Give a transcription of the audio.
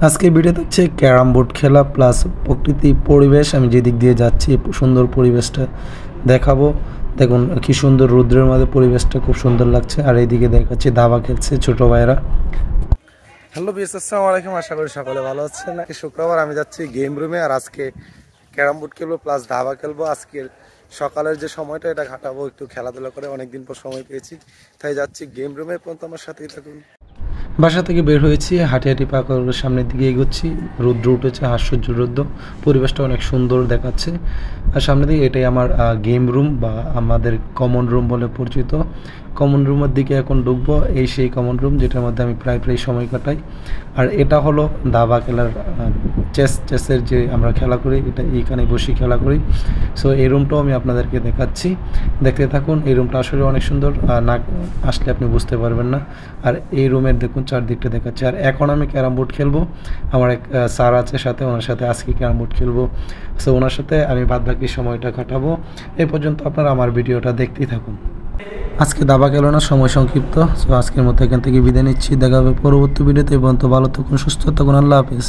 আজকে ভিডিওতে হচ্ছে ক্যারাম বোর্ড খেলা প্লাস প্রকৃতি পরিবেশ। আমি যেদিক দিয়ে যাচ্ছি সুন্দর পরিবেশটা দেখাবো। দেখুন কি সুন্দর রৌদ্রের মধ্যে পরিবেশটা খুব সুন্দর লাগছে। আর এইদিকে দেখাচ্ছি দাবা খেলছে ছোট ভাইরা। হ্যালো বিএস, আসসালামু আলাইকুম। আশা করি সকলে ভালো আছেন। শুক্রবার আমি যাচ্ছি গেম রুমে, আর আজকে ক্যারাম বোর্ড খেলবো প্লাস দাবা খেলবো। আজকের সকালের যে সময়টা এটা কাটাবো একটু খেলাধুলা করে, অনেকদিন পর সময় পেয়েছি, তাই যাচ্ছি গেম রুমে। পর্যন্ত আমার সাথেই থাকুন। বাসা থেকে বের হয়েছি, হাঁটি হাঁটি পাকার সামনের দিকে এগোচ্ছি। রৌদ্র উঠেছে, হাস্যজ্জ্বল রৌদ্র, পরিবেশটা অনেক সুন্দর দেখাচ্ছে। আর সামনে দিকে এটাই আমার গেম রুম বা আমাদের কমন রুম বলে পরিচিত। কমন রুমের দিকে এখন ঢুকবো। এই সেই কমন রুম যেটার মধ্যে আমি প্রায় সময় কাটাই। আর এটা হলো দাবা খেলার চেসের যে আমরা খেলা করি, এটা এইখানে বসে খেলা করি। সো এই রুমটাও আমি আপনাদেরকে দেখাচ্ছি, দেখতে থাকুন। এই রুমটা আসলে অনেক সুন্দর, না আসলে আপনি বুঝতে পারবেন না। আর এই রুমের দেখুন চারদিকটা দেখাচ্ছে। আর এখন আমি ক্যারাম বোর্ড খেলবো। আমার এক স্যার আছে সাথে, ওনার সাথে আজকে ক্যারাম বোর্ড খেলবো। সো ওনার সাথে আমি বাদবাকি সময়টা কাটাবো। এই পর্যন্ত আপনারা আমার ভিডিওটা দেখতেই থাকুন। আজকে দাবা খেলানোর সময় সংক্ষিপ্ত। সো আজকের মতো এখান থেকে বিদায় নিচ্ছি। দেখা হবে পরবর্তী ভিডিওতে। এবং তো ভালো থাকুন, সুস্থ থাকুন। আল্লাহ হাফিজ।